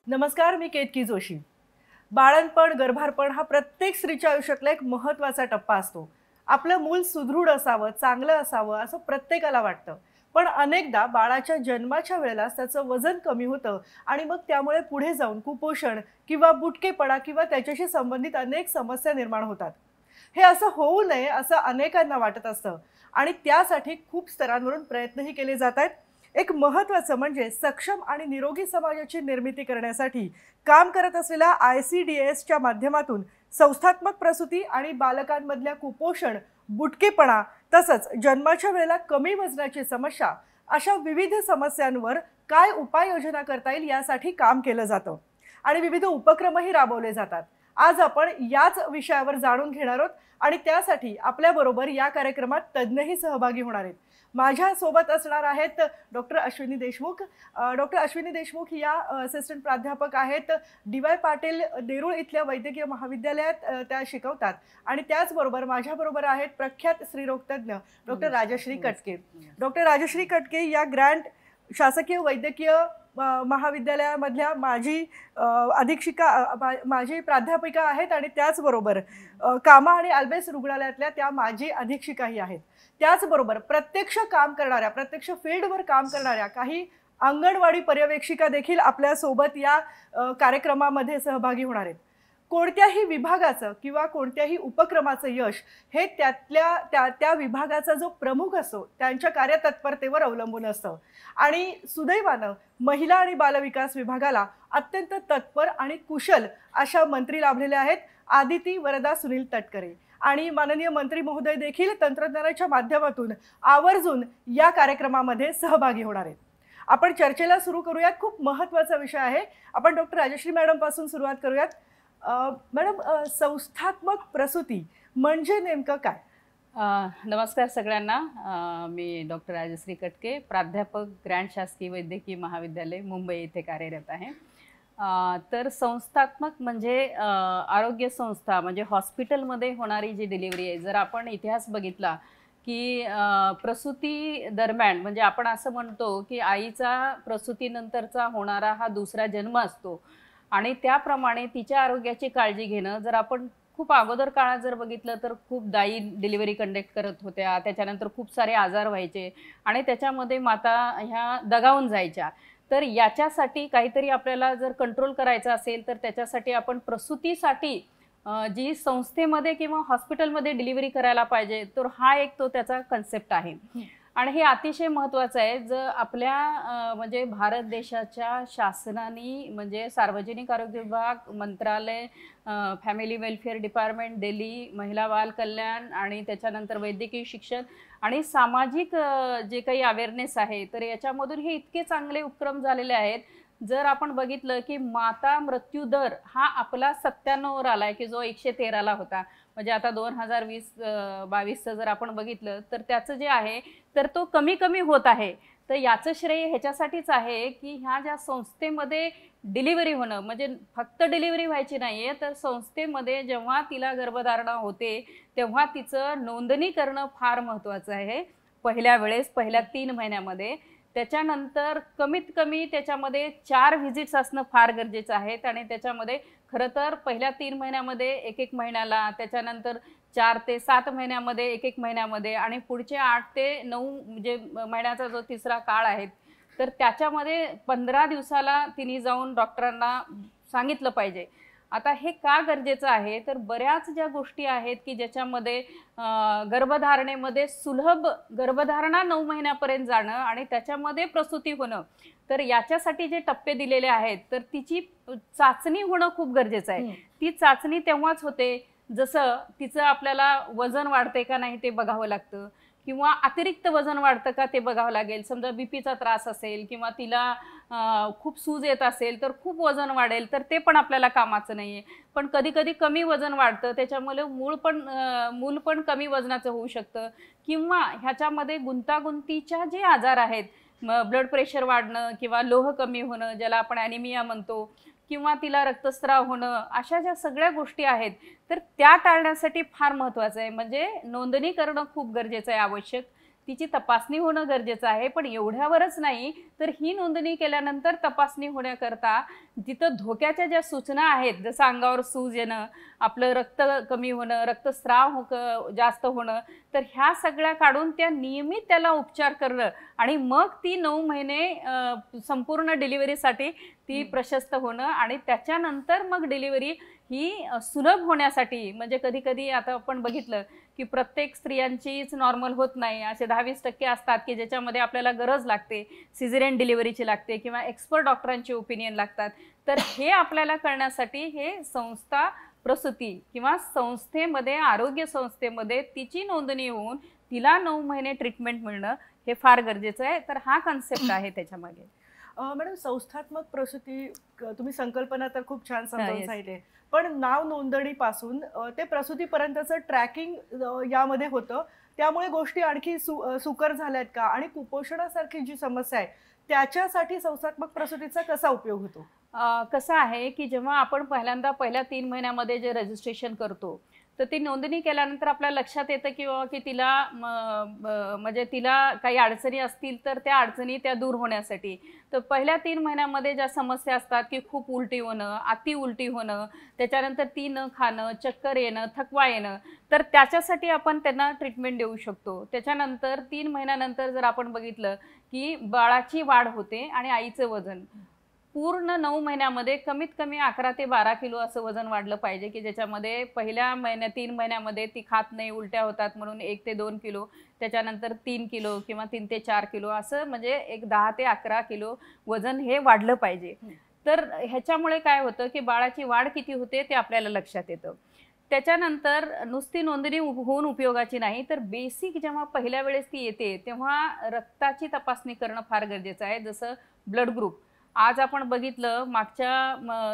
नमस्कार, मी केतकी जोशी। बाळंतपण, गर्भारपण हा प्रत्येक स्त्रीच्या आयुष्यातला एक महत्त्वाचा टप्पा असतो। आपलं मूल सुदृढ असावं, चांगलं असावं असं प्रत्येकाला वाटतं, पण अनेकदा बाळाच्या जन्माच्या वेळेला त्याचं वजन कमी होतं आणि मग त्यामुळे पुढे जाऊन कुपोषण किंवा बुटकेपणा किंवा त्याच्याशी संबंधित अनेक समस्या निर्माण होतात। हे असं होऊ नये असं अनेकांना वाटत असतं आणि त्यासाठी खूप स्तरांवरून प्रयत्नही केले जात आहेत। एक महत्त्वाचं म्हणजे सक्षम आणि निरोगी समाजाची निर्मिती करण्यासाठी काम करत असलेल्या ICDSच्या माध्यमातून संस्थात्मक प्रसूती आणि बालकांमधल्या कुपोषण, बुटकेपणा तसंच जन्माच्या वेळेला कमी वजनाची समस्या अशा विविध समस्यांवर काय उपाययोजना करता येईल यासाठी काम केलं जातं आणि विविध उपक्रमही राबवले जातात। आज आपण याच विषयावर जाणून घेणार आहोत आणि त्यासाठी आपल्याबरोबर या कार्यक्रमात तज्ञही सहभागी होणार आहेत। माझ्या सोबत असणार आहेत डॉक्टर अश्विनी देशमुख। डॉक्टर अश्विनी देशमुख या असिस्टंट प्राध्यापक आहेत, DY पाटील देरूळ इथल्या वैद्यकीय महाविद्यालयात त्या शिकवतात आणि त्याचबरोबर माझ्याबरोबर आहेत प्रख्यात स्त्रीरोगतज्ञ डॉक्टर राजश्री कटके। डॉक्टर राजश्री कटके या ग्रँड शासकीय वैद्यकीय महाविद्यालयामधल्या माजी प्राध्यापिका आहेत आणि त्याचबरोबर कामा आणि अल्बेस रुग्णालयातल्या त्या माजी अधीक्षिकाही आहेत। त्याचबरोबर प्रत्यक्ष काम करणाऱ्या, प्रत्यक्ष फील्डवर काम करणाऱ्या काही अंगणवाडी पर्यवेक्षिका देखील आपल्या सोबत या कार्यक्रमामध्ये सहभागी होणार आहेत। कोणत्याही विभागाचं किंवा कोणत्याही उपक्रमाचं यश हे त्या विभागाचा जो प्रमुख असतो त्यांच्या कार्यतत्परतेवर अवलंबून असतं आणि सुदैवानं महिला आणि बालविकास विभागाला अत्यंत तत्पर आणि कुशल अशा मंत्री लाभलेल्या आहेत, आदिती वरदा सुनील तटकरे आणि माननीय मंत्री महोदय देखील तंत्रज्ञानाच्या माध्यमातून आवर्जून या कार्यक्रमामध्ये सहभागी होणार आहेत। आपण चर्चेला सुरू करूयात। खूप महत्त्वाचा विषय आहे। आपण डॉक्टर राजश्री मॅडम पासून सुरुवात करूयात। मॅडम, संस्थात्मक प्रसूती म्हणजे नेमकं काय? नमस्कार सगळ्यांना। मी डॉक्टर राजश्री कटके, प्राध्यापक ग्रँड शासकीय वैद्यकीय महाविद्यालय मुंबई येथे कार्यरत आहे। तर संस्थात्मक म्हणजे आरोग्य संस्था म्हणजे हॉस्पिटलमध्ये होणारी जी डिलिव्हरी आहे। जर आपण इतिहास बघितला की प्रसूती दरम्यान म्हणजे आपण असं म्हणतो की आईचा प्रसूतीनंतरचा होणारा हा दुसरा जन्म असतो आणि त्याप्रमाणे तिच्या आरोग्याची काळजी घेणं, जर आपण खूप अगोदर काळात जर बघितलं तर खूप दाई डिलिव्हरी कंडक्ट करत होत्या, त्याच्यानंतर खूप सारे आजार व्हायचे आणि त्याच्यामध्ये माता ह्या दगावून जायच्या। तर याच्यासाठी काहीतरी आपल्याला जर कंट्रोल करायचं असेल तर त्याच्यासाठी आपण प्रसूतीसाठी जी संस्थेमध्ये किंवा हॉस्पिटलमध्ये डिलिव्हरी करायला पाहिजे, तर हा एक तो त्याचा कन्सेप्ट आहे आणि हे अतिशय महत्त्वाचं आहे। जर आपल्या म्हणजे भारत देशाच्या शासनाने म्हणजे सार्वजनिक आरोग्य विभाग, मंत्रालय, फॅमिली वेलफेअर डिपार्टमेंट, दिल्ली महिला बाल कल्याण आणि त्याच्यानंतर वैद्यकीय शिक्षण आणि सामाजिक जे काही अवेअरनेस आहे, तर याच्यामधून हे इतके चांगले उपक्रम झालेले आहेत। जर आपण बघितलं की माता मृत्यू दर हा आपला 97वर आलाय की जो 113ला होता, म्हणजे आता 2020-22चं जर आपण बघितलं तर त्याचं जे आहे तर तो कमी कमी होत आहे। तर याचं श्रेय ह्याच्यासाठीच आहे की ह्या ज्या संस्थेमध्ये डिलिव्हरी होणं म्हणजे फक्त डिलिव्हरी व्हायची नाहीये, तर संस्थेमध्ये जेव्हा तिला गर्भधारणा होते तेव्हा तिचं नोंदणी करणं फार महत्त्वाचं आहे पहिल्या वेळेस, पहिल्या 3 महिन्यामध्ये। त्याच्यानंतर कमीत कमी त्याच्यामध्ये 4 व्हिजिट्स असणं फार गरजेचं आहे आणि त्याच्यामध्ये खरं तर पहिल्या 3 महिन्यामध्ये एक महिन्याला, त्याच्यानंतर 4 ते 7 महिन्यामध्ये एक महिन्यामध्ये आणि पुढचे 8 ते 9 म्हणजे महिन्याचा जो तिसरा काळ आहे तर त्याच्यामध्ये 15 दिवसाला तिने जाऊन डॉक्टरांना सांगितलं पाहिजे। आता हे का गरजेचं आहे तर बऱ्याच ज्या गोष्टी आहेत की ज्याच्यामध्ये गर्भधारणेमध्ये सुलभ गर्भधारणा 9 महिन्यापर्यंत जाणं आणि त्याच्यामध्ये प्रसूती होणं, तर याच्यासाठी जे टप्पे दिलेले आहेत तर तिची चाचणी होणं खूप गरजेचं आहे। ती चाचणी तेव्हाच होते जसं तिचं आपल्याला वजन वाढते का नाही ते बघावं लागतं किंवा अतिरिक्त वजन वाढतं का ते बघावं लागेल. समजा बीपीचा त्रास असेल किंवा तिला खूप सूज येत असेल तर खूप वजन वाढेल, तर ते पण आपल्याला कामाचं नाही आहे. पण कधी-कधी कमी वजन वाढतं, त्याच्यामुळे मूल पण कमी वजनाचं होऊ शकतं किंवा ह्याच्यामध्ये गुंतागुंतीच्या जे आजार आहेत, ब्लड प्रेशर वाढणं किंवा लोह कमी होणं, ज्याला आपण ॲनिमिया म्हणतो, किंवा तिला रक्तस्राव होणं, अशा ज्या सगळ्या गोष्टी आहेत, तर त्या टाळण्यासाठी फार महत्त्वाचं आहे. म्हणजे नोंदणी करणं खूप गरजेचं आहे, आवश्यक. तिची तपासणी होणं गरजेचं आहे. पण एवढ्यावरच नाही, तर ही नोंदणी केल्यानंतर तपासणी होण्याकरता तिथं धोक्याच्या ज्या सूचना आहेत, जसं अंगावर सूज येणं, आपलं रक्त कमी होणं, रक्तस्राव जास्त होणं, तर ह्या सगळ्या काढून त्या नियमित त्याला उपचार करणं आणि मग ती 9 महिने संपूर्ण डिलिव्हरीसाठी ती प्रशस्त होणं आणि त्याच्यानंतर मग डिलिव्हरी ही सुलभ होण्यासाठी, म्हणजे कधी-कधी आता आपण बघितलं की प्रत्येक स्त्रियांचीच नॉर्मल होत नाही. असे 10-20% असतात की ज्याच्यामध्ये आपल्याला गरज लागते, सिझेरियन डिलिव्हरीची लागते किंवा एक्सपर्ट डॉक्टरांची ओपिनियन लागतात. तर हे आपल्याला कळण्यासाठी हे संस्था प्रसूती किंवा संस्थेमध्ये, आरोग्य संस्थेमध्ये तिची नोंदणी होऊन तिला 9 महिने ट्रीटमेंट मिळणं हे फार गरजेचं आहे. तर हा कन्सेप्ट आहे त्याच्यामागे. मॅडम, संस्थात्मक प्रसूती तुम्ही संकल्पना तर खूप छान समजावून yes. सांगितले, पण नाव नोंदणीपासून ते प्रसूतीपर्यंतचं ट्रॅकिंग यामध्ये होतं, त्यामुळे गोष्टी आणखी सुकर झाल्यात का? आणि कुपोषणासारखी जी समस्या आहे त्याच्यासाठी संस्थात्मक प्रसूतीचा कसा उपयोग होतो? कसं आहे की जेव्हा आपण पहिल्या 3 महिन्यामध्ये जे रजिस्ट्रेशन करतो, तर ती नोंदणी केल्यानंतर आपल्या लक्षात येतं की तिला म्हणजे तिला काही अडचणी असतील तर त्या अडचणी त्या दूर होण्यासाठी, तर पहिल्या 3 महिन्यामध्ये ज्या समस्या असतात की खूप उलटी होणं, अति उलटी होणं, त्याच्यानंतर ती न खाणं, चक्कर येणं, थकवा येणं, तर त्याच्यासाठी आपण त्यांना ट्रीटमेंट देऊ शकतो. त्याच्यानंतर 3 महिन्यानंतर जर आपण बघितलं की बाळाची वाढ होते आणि आईचं वजन पूर्ण 9 महिन्यामध्ये कमीत कमी 11 ते 12 किलो असं वजन वाढलं पाहिजे, की ज्याच्यामध्ये पहिल्या 3 महिन्यामध्ये ती खात नाही, उलट्या होतात म्हणून 1 ते 2 किलो, त्याच्यानंतर 3 किलो किंवा 3 ते 4 किलो असं, म्हणजे एक 10 ते 11 किलो वजन हे वाढलं पाहिजे. तर ह्याच्यामुळे काय होतं की बाळाची वाढ किती होते ते आपल्याला लक्षात येतं. त्याच्यानंतर नुसती नोंदणी होऊन उपयोगाची नाही, तर बेसिक जेव्हा पहिल्या वेळेस ती येते तेव्हा रक्ताची तपासणी करणं फार गरजेचं आहे. जसं ब्लड ग्रुप, आज आपण बघितलं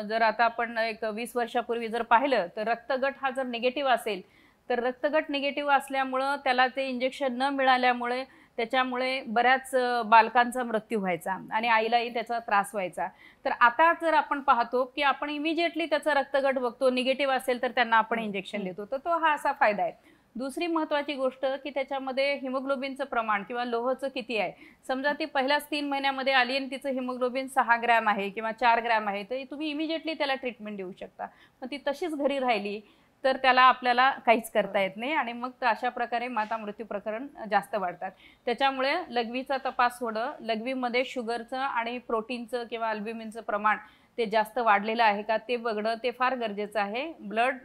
जर आता आपण एक 20 वर्षापूर्वी जर पाहिलं, तर रक्तगट हा जर निगेटिव्ह असेल, तर रक्तगट निगेटिव्ह असल्यामुळं त्याला ते इंजेक्शन न मिळाल्यामुळे त्याच्यामुळे बऱ्याच बालकांचा मृत्यू व्हायचा आणि आईलाही त्याचा त्रास व्हायचा. तर आता जर आपण पाहतो की आपण इमिजिएटली त्याचा रक्तगट बघतो, निगेटिव्ह असेल तर त्यांना आपण इंजेक्शन देतो. तर तो हा असा फायदा आहे. दुसरी महत्त्वाची गोष्ट की त्याच्यामध्ये हिमोग्लोबिनचं प्रमाण किंवा लोहचं किती आहे. समजा ती पहिल्याच 3 महिन्यामध्ये आली आणि तिचं हिमोग्लोबिन 6 ग्रॅम आहे किंवा 4 ग्रॅम आहे, तर तुम्ही इमिजिएटली त्याला ट्रीटमेंट देऊ शकता. पण ती तशीच घरी राहिली तर त्याला आपल्याला काहीच करता येत नाही आणि मग अशा प्रकारे माता मृत्यू प्रकरण जास्त वाढतात. त्याच्यामुळे लघवीचा तपास होणं, लघवीमध्ये शुगरचं आणि प्रोटीनचं किंवा अल्ब्युमिनचं प्रमाण ते जास्त वाढलेलं आहे का ते बघणं ते फार गरजेचं आहे. ब्लड,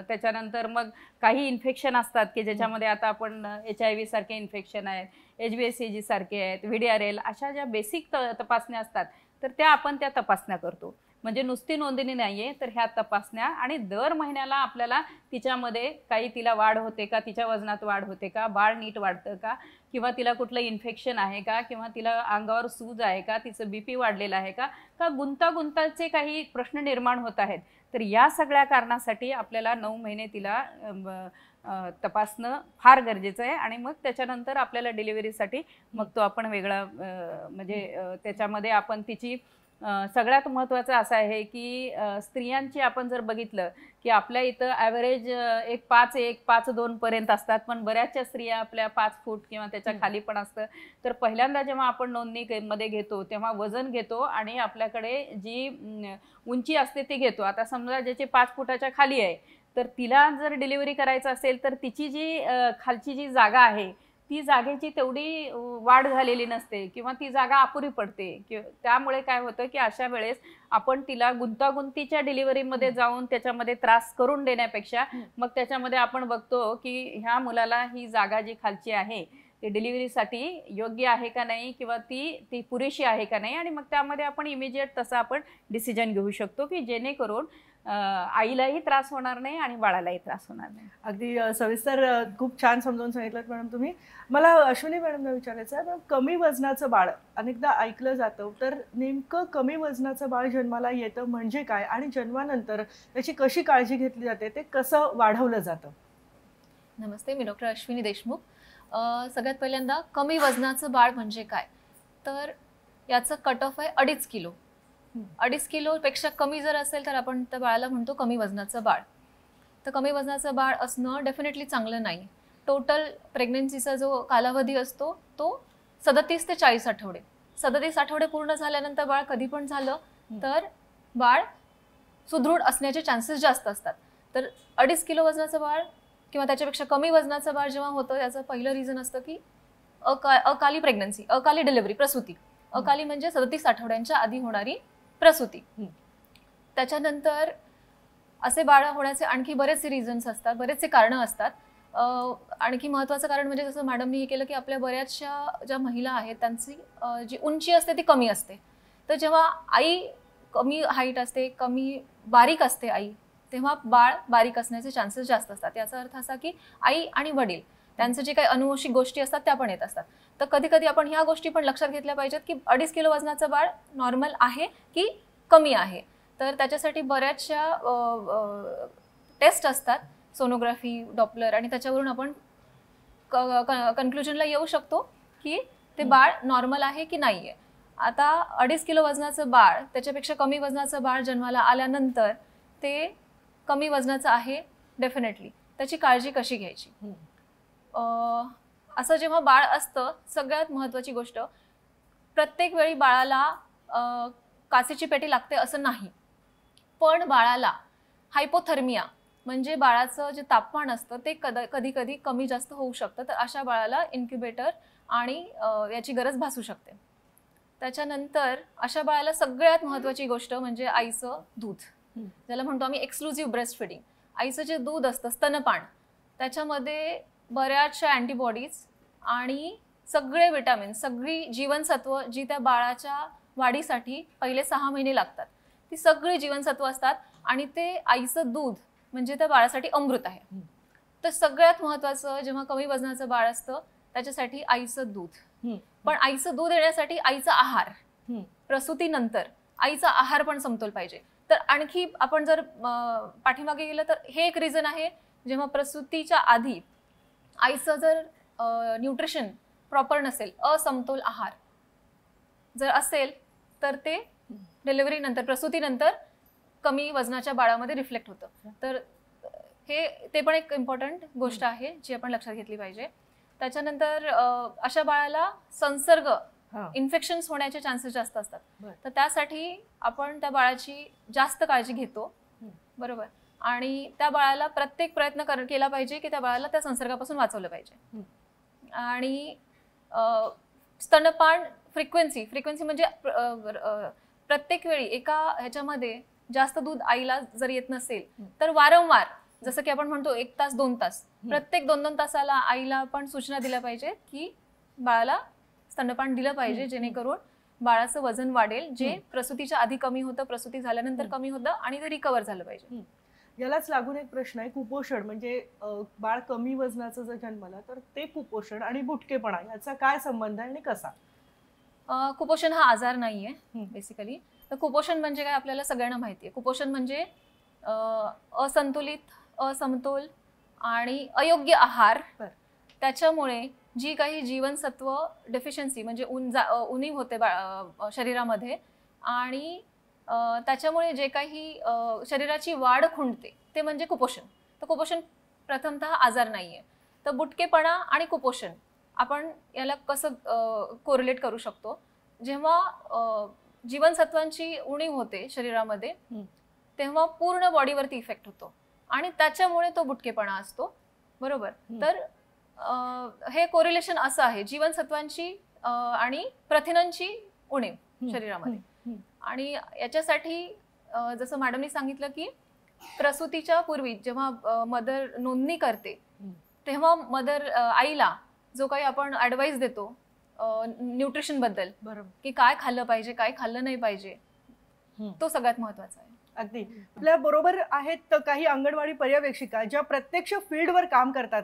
त्याच्यानंतर मग काही इन्फेक्शन असतात की ज्याच्यामध्ये आता आपण HIV सारखे इन्फेक्शन आहेत, HBsAg सारखे आहेत, VDRL, अशा ज्या बेसिक तपासण्या असतात तर आपण त्या तपासण्या करतो. म्हणजे नुसती नोंदणी नाहीये, तर ह्या तपासण्या, आणि दर महिन्याला आपल्याला तिच्यामध्ये काही तिला वाढ होते का, तिच्या वजनात वाढ होते का, बाळ नीट वाढतं का, किंवा तिला कुठलं इन्फेक्शन आहे का, किंवा तिला अंगावर सूज आहे का, तिचं बीपी वाढलेलं आहे का, गुंतागुंताचे काही प्रश्न निर्माण होत आहेत. तर या सगळ्या कारणासाठी आपल्याला 9 महिने तिला तपासणं फार गरजेचं आहे आणि मग त्याच्यानंतर आपल्याला डिलिव्हरीसाठी मग तो आपण वेगळा म्हणजे त्याच्यामध्ये आपण तिची सगळ्यात महत्त्वाचं असं आहे की स्त्रियांची आपण जर बघितलं की आपल्या इथं ॲव्हरेज एक 5'1", 5'2" पर्यंत असतात, पण बऱ्याचशा स्त्रिया आपल्या 5 फूट किंवा त्याच्या खाली पण असतं. तर पहिल्यांदा जेव्हा आपण नोंदणीमध्ये घेतो तेव्हा वजन घेतो आणि आपल्याकडे जी उंची असते ती घेतो. आता समजा ज्याची 5 फुटाच्या खाली आहे, तर तिला जर डिलिव्हरी करायचं असेल तर तिची जी खालची जी जागा आहे ती जागेची तेवढी वाढ झालेली नसते किंवा ती जागा अपुरी पडते. त्यामुळे काय होतं की अशा वेळेस आपण तिला गुंतागुंतीच्या डिलिव्हरीमध्ये जाऊन त्याच्यामध्ये त्रास करून देण्यापेक्षा मग त्याच्यामध्ये आपण बघतो की ह्या मुलाला ही जागा जी खालची आहे ती डिलिव्हरीसाठी योग्य आहे का नाही किंवा ती पुरेशी आहे का नाही, आणि मग त्यामध्ये आपण इमिजिएट तसं आपण डिसिजन घेऊ शकतो की जेणेकरून आईलाही त्रास होणार नाही आणि बाळालाही त्रास होणार नाही. अगदी सविस्तर खूप छान समजावून सांगितलं मॅडम तुम्ही. मला अश्विनी मॅडमला विचारायचं आहे, मॅडम कमी वजनाचं बाळ अनेकदा ऐकलं जातं, तर नेमकं कमी वजनाचं बाळ जन्माला येतं म्हणजे काय आणि जन्मानंतर त्याची कशी काळजी घेतली जाते, ते कसं वाढवलं जातं? नमस्ते, मी डॉक्टर अश्विनी देशमुख. सगळ्यात पहिल्यांदा कमी वजनाचं बाळ म्हणजे काय, तर याचं कट ऑफ आहे 2.5 किलो. 2.5 किलोपेक्षा कमी जर असेल तर आपण त्या बाळाला म्हणतो कमी वजनाचं बाळ. तर कमी वजनाचं बाळ असणं डेफिनेटली चांगलं नाही. टोटल प्रेग्नन्सीचा जो कालावधी असतो तो 37 ते 40 आठवडे. 37 आठवडे पूर्ण झाल्यानंतर बाळ कधी पण झालं तर बाळ सुदृढ असण्याचे चान्सेस जास्त असतात. तर 2.5 किलो वजनाचं बाळ किंवा त्याच्यापेक्षा कमी वजनाचं बाळ जेव्हा होतं त्याचं पहिलं रिझन असतं की अकाली प्रेग्नन्सी, अकाली डिलिव्हरी, प्रसूती. अकाली म्हणजे 37 आठवड्यांच्या आधी होणारी प्रसूती. त्याच्यानंतर असे बाळ होण्याचे आणखी बरेचसे रिझन्स असतात, बरेचसे कारणं असतात. आणखी महत्त्वाचं कारण म्हणजे जसं मॅडमनी हे केलं की आपल्या बऱ्याचशा ज्या महिला आहेत त्यांची जी उंची असते ती कमी असते. तर जेव्हा आई कमी हाईट असते, कमी बारीक असते आई, तेव्हा बाळ बारीक असण्याचे चान्सेस जास्त असतात. याचा अर्थ असा की आई आणि वडील त्यांचे जे काही अनुवंशिक गोष्टी असतात त्या पण येत असतात. तर कधी कधी आपण ह्या गोष्टी पण लक्षात घेतल्या पाहिजेत की 2.5 किलो वजनाचं बाळ नॉर्मल आहे की कमी आहे. तर त्याच्यासाठी बऱ्याचशा टेस्ट असतात, सोनोग्राफी, डॉपलर, आणि त्याच्यावरून आपण कन्क्लुजनला येऊ शकतो की ते बाळ नॉर्मल आहे की नाही आहे. आता 2.5 किलो वजनाचं बाळ, त्याच्यापेक्षा कमी वजनाचं बाळ जन्माला आल्यानंतर ते कमी वजनाचं आहे डेफिनेटली. त्याची काळजी कशी घ्यायची? असं जेव्हा बाळ असतं, सगळ्यात महत्त्वाची गोष्ट, प्रत्येक वेळी बाळाला काचेची पेटी लागते असं नाही. पण बाळाला हायपोथर्मिया म्हणजे बाळाचं जे तापमान असतं ते कधी कधी कमी जास्त होऊ शकतं. तर अशा बाळाला इन्क्युबेटर आणि याची गरज भासू शकते. त्याच्यानंतर अशा बाळाला सगळ्यात महत्त्वाची गोष्ट म्हणजे आईचं दूध, ज्याला म्हणतो आम्ही एक्सक्लुझिव्ह ब्रेस्ट फिडिंग. आईचं जे दूध असतं, स्तनपान, त्याच्यामध्ये बऱ्याचशा अँटीबॉडीज आणि सगळे विटामिन, सगळी जीवनसत्व जी त्या बाळाच्या वाढीसाठी पहिले 6 महिने लागतात, ती सगळी जीवनसत्व असतात. आणि ते आईचं दूध म्हणजे त्या बाळासाठी अमृत आहे. तर सगळ्यात महत्त्वाचं जेव्हा कमी वजनाचं बाळ असतं त्याच्यासाठी आईचं दूध. पण आईचं दूध येण्यासाठी आईचा आहार, प्रसूतीनंतर आईचा आहार पण समतोल पाहिजे. तर आणखी आपण जर पाठीमागे गेलं तर हे एक रिझन आहे, जेव्हा प्रसूतीच्या आधी आईचं जर न्यूट्रिशन प्रॉपर नसेल, असमतोल आहार जर असेल तर ते डिलिव्हरीनंतर, प्रसूतीनंतर कमी वजनाच्या बाळामध्ये रिफ्लेक्ट होतं. तर ते पण एक इम्पॉर्टंट गोष्ट आहे जी आपण लक्षात घेतली पाहिजे. त्याच्यानंतर अशा बाळाला संसर्ग, इन्फेक्शन्स होण्याचे चान्सेस जास्त असतात. तर त्यासाठी आपण त्या बाळाची जास्त काळजी घेतो, बरोबर. आणि त्या बाळाला प्रत्येक प्रयत्न केला पाहिजे की त्या बाळाला त्या संसर्गापासून वाचवलं पाहिजे. आणि स्तनपान फ्रिक्वेन्सी म्हणजे प्रत्येक वेळी एका ह्याच्यामध्ये जास्त दूध आईला जर येत नसेल तर वारंवार, जसं की आपण म्हणतो 1 तास 2 तास, प्रत्येक 2-2 तासाला आईला आपण सूचना दिल्या पाहिजे की बाळाला स्तनपान दिलं पाहिजे, जेणेकरून बाळाचं वजन वाढेल, जे प्रसूतीच्या आधी कमी होतं, प्रसूती झाल्यानंतर कमी होतं आणि ते रिकवर झालं पाहिजे. यालाच लागून एक प्रश्न आहे, कुपोषण म्हणजे बाळ कमी वजनाचं जर जन्मला तर ते कुपोषण आणि बुटकेपणा याचा काय संबंध आहे आणि कसा? कुपोषण हा आजार नाहीये बेसिकली. तर कुपोषण म्हणजे काय आपल्याला सगळ्यांना माहिती आहे. कुपोषण म्हणजे असंतुलित, असमतोल आणि अयोग्य आहार, त्याच्यामुळे जी काही जीवनसत्व डेफिशियन्सी म्हणजे उणीव होते शरीरामध्ये, आणि त्याच्यामुळे जे काही शरीराची वाढ खुंटते ते म्हणजे कुपोषण. तर कुपोषण प्रथमतः आजार नाहीये. तर बुटकेपणा आणि कुपोषण आपण याला कसं कोरिलेट करू शकतो? जेव्हा जीवनसत्वांची उणीव होते शरीरामध्ये तेव्हा पूर्ण बॉडीवरती इफेक्ट होतो आणि त्याच्यामुळे तो बुटकेपणा असतो, बरोबर. तर हे कोरिलेशन असं आहे, जीवनसत्वांची आणि प्रथिनांची उणीव शरीरामध्ये. आणि याच्यासाठी जसं मॅडमनी सांगितलं की प्रसूतीच्या पूर्वी जेव्हा मदर नोंदणी करते तेव्हा आईला जो काही आपण ॲडवाईस देतो न्यूट्रिशन बद्दल, बरोबर, की काय खाल्लं पाहिजे, काय खाल्लं नाही पाहिजे, तो सगळ्यात महत्त्वाचा आहे. अगदी आपल्या बरोबर आहेत तर काही अंगणवाडी पर्यवेक्षिका ज्या प्रत्यक्ष फील्डवर काम करतात.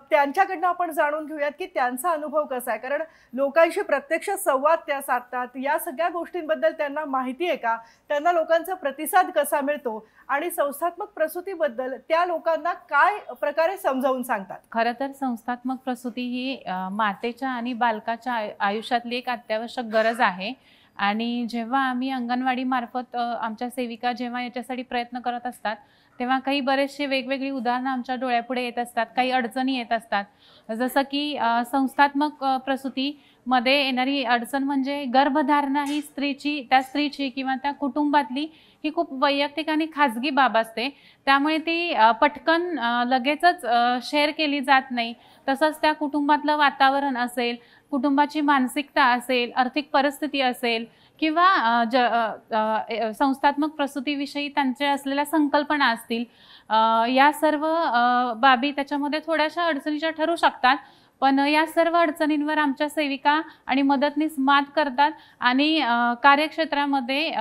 त्यांच्याकडनं आपण जाणून घेऊयात की त्यांचा अनुभव कसा आहे, कारण लोकांशी प्रत्यक्ष संवाद त्या साधतात. या सगळ्या गोष्टींबद्दल त्यांना माहिती आहे का, त्यांना लोकांचा प्रतिसाद कसा मिळतो आणि संस्थात्मक प्रसूतीबद्दल त्या लोकांना काय प्रकारे समजावून सांगतात. खरं तर संस्थात्मक प्रसूती ही मातेच्या आणि बालकाच्या आयुष्यातली एक अत्यावश्यक गरज आहे. आणि जेव्हा आम्ही अंगणवाडी मार्फत आमच्या सेविका जेव्हा याच्यासाठी प्रयत्न करत असतात तेव्हा काही बरेचसे वेगवेगळी उदाहरणं आमच्या डोळ्यापुढे येत असतात, काही अडचणी येत असतात. जसं की संस्थात्मक प्रसूतीमध्ये येणारी अडचण म्हणजे गर्भधारणा ही त्या स्त्रीची किंवा त्या कुटुंबातली ही खूप वैयक्तिक आणि खाजगी बाब असते. त्यामुळे ती पटकन लगेचच शेअर केली जात नाही. तसंच त्या कुटुंबातलं वातावरण असेल, कुटुंबाची मानसिकता असेल, आर्थिक परिस्थिती असेल किंवा संस्थात्मक प्रसूतीविषयी त्यांच्या असलेल्या संकल्पना असतील, या सर्व बाबी त्याच्यामध्ये थोड्याशा अडचणीच्या ठरू शकतात. पण या सर्व अडचणींवर आमच्या सेविका आणि मदतनीस मात करतात आणि कार्यक्षेत्रामध्ये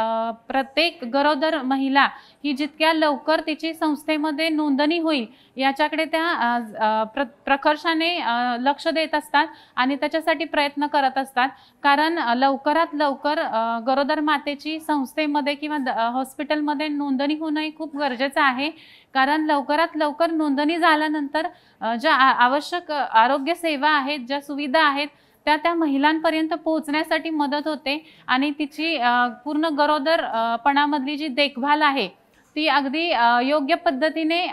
प्रत्येक गरोदर महिला ही जितक्या लवकर तिची संस्थेमध्ये नोंदणी होईल याच्याकडे त्या प्रकर्षाने लक्ष देत असतात आणि त्याच्यासाठी प्रयत्न करत असतात. कारण लवकरात लवकर गरोदर मातेची संस्थेमध्ये किंवा हॉस्पिटलमध्ये नोंदणी होणं हे खूप गरजेचं आहे. कारण लवकरात लवकर नोंदणी झाल्यानंतर ज्या आवश्यक आरोग्य सेवा आहेत, ज्या सुविधा आहेत त्या महिलांपर्यंत पोहोचण्यासाठी मदत होते आणि तिची पूर्ण गरोदरपणामधली जी देखभाल आहे ती अगदी योग्य पद्धतीने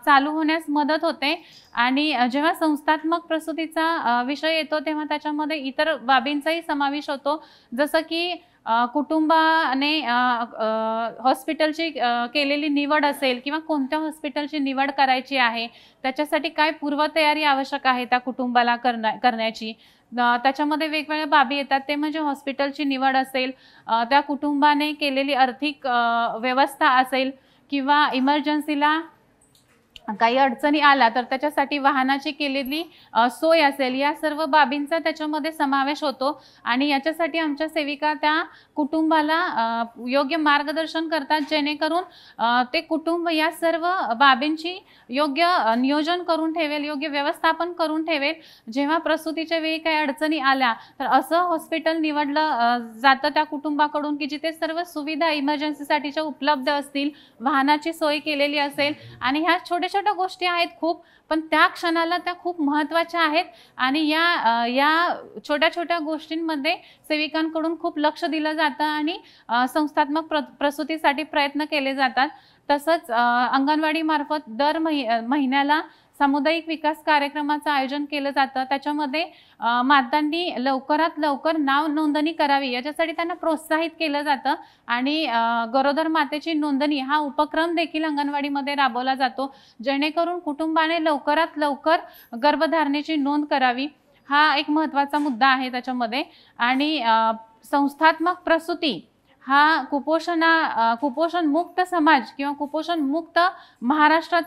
चालू होण्यास मदत होते. आणि जेव्हा संस्थात्मक प्रसूतीचा विषय येतो तेव्हा त्याच्यामध्ये इतर बाबींचाही समावेश होतो. जसं की कुटुंबाने हॉस्पिटलची केलेली निवड असेल किंवा कोणत्या हॉस्पिटलची निवड करायची आहे, त्याच्यासाठी काय पूर्वतयारी आवश्यक आहे त्या कुटुंबाला करण्याची, त्याच्यामध्ये वेगवेगळ्या बाबी येतात. ते म्हणजे हॉस्पिटलची निवड असेल, त्या कुटुंबाने केलेली आर्थिक व्यवस्था असेल किंवा इमर्जन्सीला काही अडचणी आला तर त्याच्यासाठी वाहनाची केलेली सोय असेल, या सर्व बाबींचा त्याच्यामध्ये समावेश होतो. आणि याच्यासाठी आमच्या सेविका त्या कुटुंबाला योग्य मार्गदर्शन करतात, जेणेकरून ते कुटुंब या सर्व बाबींची योग्य नियोजन करून ठेवेल, योग्य व्यवस्थापन करून ठेवेल. जेव्हा प्रसूतीच्या वेळी काही अडचणी आल्या तर असं हॉस्पिटल निवडलं जातं त्या कुटुंबाकडून की जिथे सर्व सुविधा इमर्जन्सीसाठीच्या उपलब्ध असतील, वाहनाची सोय केलेली असेल. आणि ह्या छोट्या छोट्या गोष्टी आहेत खूप, पण त्या क्षणाला त्या खूप महत्त्वाच्या आहेत. आणि या छोट्या छोट्या गोष्टींमध्ये सेविकांकडून खूप लक्ष दिलं जातं आणि संस्थात्मक प्रसूतीसाठी प्रयत्न केले जातात. तसंच अंगणवाडी मार्फत दर महिन्याला सामुदायिक विकास कार्यक्रमाचं आयोजन केलं जातं. त्याच्यामध्ये मातांनी लवकरात लवकर नाव नोंदणी करावी याच्यासाठी त्यांना प्रोत्साहित केलं जातं. आणि गरोदर मातेची नोंदणी हा उपक्रम देखील अंगणवाडीमध्ये राबवला जातो, जेणेकरून कुटुंबाने लवकरात लवकर गर्भधारणेची नोंद करावी. हा एक महत्त्वाचा मुद्दा आहे त्याच्यामध्ये. आणि संस्थात्मक प्रसूती हा कुपोषण मुक्त समाज किंवा कुपोषण मुक्त महाराष्ट्रात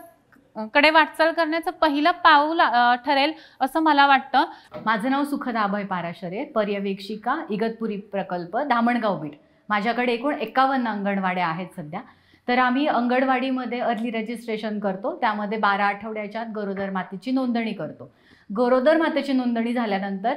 कडे वाटचाल करण्याचं पहिलं पाऊल ठरेल असं मला वाटतं. माझं नाव सुखदा अभय पाराशरे, पर्यवेक्षिका, इगतपुरी प्रकल्प, धामणगाव बीड. माझ्याकडे एकूण 51 अंगणवाड्या आहेत सध्या. तर आम्ही अंगणवाडीमध्ये अर्ली रजिस्ट्रेशन करतो, त्यामध्ये 12 आठवड्याच्या आत गरोदर मातेची नोंदणी करतो. गरोदर मातेची नोंदणी झाल्यानंतर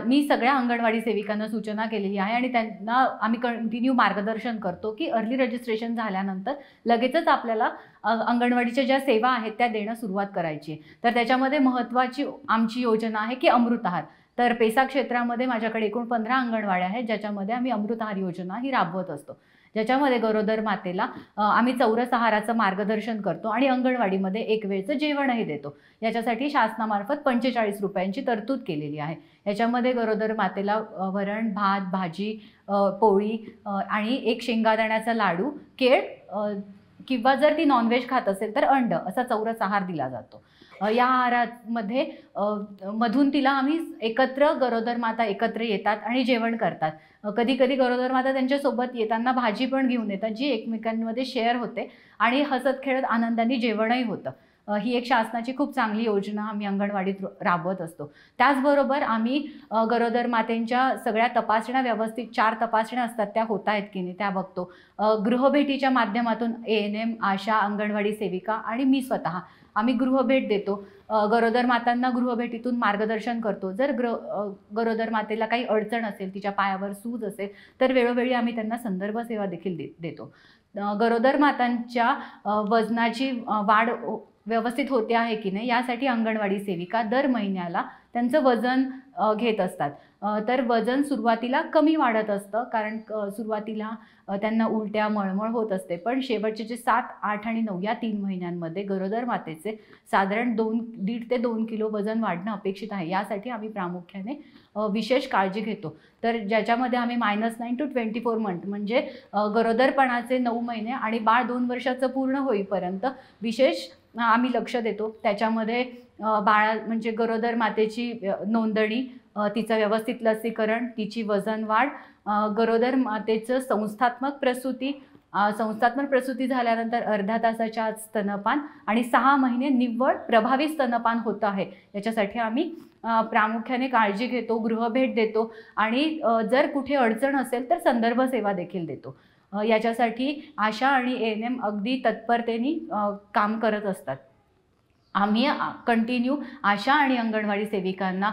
मी सगळ्या अंगणवाडी सेविकांना सूचना केलेली आहे आणि त्यांना आम्ही कंटिन्यू मार्गदर्शन करतो की अर्ली रजिस्ट्रेशन झाल्यानंतर लगेचच आपल्याला अंगणवाडीच्या ज्या सेवा आहेत त्या देणं सुरुवात करायची आहे. तर त्याच्यामध्ये महत्त्वाची आमची योजना आहे की अमृत आहार. तर पेसा क्षेत्रामध्ये माझ्याकडे एकूण 15 अंगणवाड्या आहेत, ज्याच्यामध्ये आम्ही अमृत आहार योजना ही राबवत असतो, ज्याच्यामध्ये गरोदर मातेला आम्ही चौरस आहाराचं मार्गदर्शन करतो आणि अंगणवाडीमध्ये एक वेळचं जेवणही देतो. याच्यासाठी शासनामार्फत 45 रुपयांची तरतूद केलेली आहे. याच्यामध्ये गरोदर मातेला वरण, भात, भाजी, पोळी आणि एक शेंगादाण्याचा लाडू, केळ किंवा जर ती नॉनव्हेज खात असेल तर अंड असा चौरस आहार दिला जातो. या आहारामध्ये मधून तिला आम्ही एकत्र गरोदर माता एकत्र येतात आणि जेवण करतात. कधी कधी गरोदर माता त्यांच्यासोबत येताना भाजी पण घेऊन येतात, जी एकमेकांमध्ये शेअर होते आणि हसत खेळत आनंदाने जेवणही होतं. ही एक शासनाची खूप चांगली योजना आम्ही अंगणवाडीत राबवत असतो. त्याचबरोबर आम्ही गरोदर मातेंच्या सगळ्या तपासण्या व्यवस्थित 4 तपासण्या असतात त्या होत आहेत की नाही त्या बघतो. गृहभेटीच्या माध्यमातून ANM, आशा, अंगणवाडी सेविका आणि मी स्वतः आम्ही गृहभेट देतो. गरोदर मातांना गृहभेटीतून मार्गदर्शन करतो. जर गरोदर मातेला काही अडचण असेल, तिच्या पायावर सूज असेल, तर वेळोवेळी आम्ही त्यांना संदर्भ सेवा देखील देतो. गरोदर मातांच्या वजनाची वाढ व्यवस्थित होते आहे की नाही यासाठी अंगणवाडी सेविका दर महिन्याला त्यांचं वजन घेत असतात. तर वजन सुरुवातीला कमी वाढत असतं कारण सुरुवातीला त्यांना उलट्या, मळमळ होत असते. पण शेवटचे जे 7, 8 आणि 9 या 3 महिन्यांमध्ये गरोदर मातेचे साधारण 1.5 ते 2 किलो वजन वाढणं अपेक्षित आहे. यासाठी आम्ही प्रामुख्याने विशेष काळजी घेतो. तर ज्याच्यामध्ये आम्ही -9 to 24 मंथ म्हणजे गरोदरपणाचे 9 महिने आणि बाळ 2 वर्षाचं पूर्ण होईपर्यंत विशेष आम्ही लक्ष देतो. त्याच्यामध्ये बाळा म्हणजे गरोदर मातेची नोंदणी, तिचं व्यवस्थित लसीकरण, तिची वजन वाढ, गरोदर मातेचं संस्थात्मक प्रसूती झाल्यानंतर अर्ध्या तासाच्या आत स्तनपान आणि 6 महिने निव्वळ प्रभावी स्तनपान होतं आहे. याच्यासाठी आम्ही प्रामुख्याने काळजी घेतो, गृहभेट देतो आणि जर कुठे अडचण असेल तर संदर्भ सेवा देखील देतो. याच्यासाठी आशा आणि ANM अगदी तत्परतेने काम करत असतात. आम्ही कंटिन्यू आशा आणि अंगणवाडी सेविकांना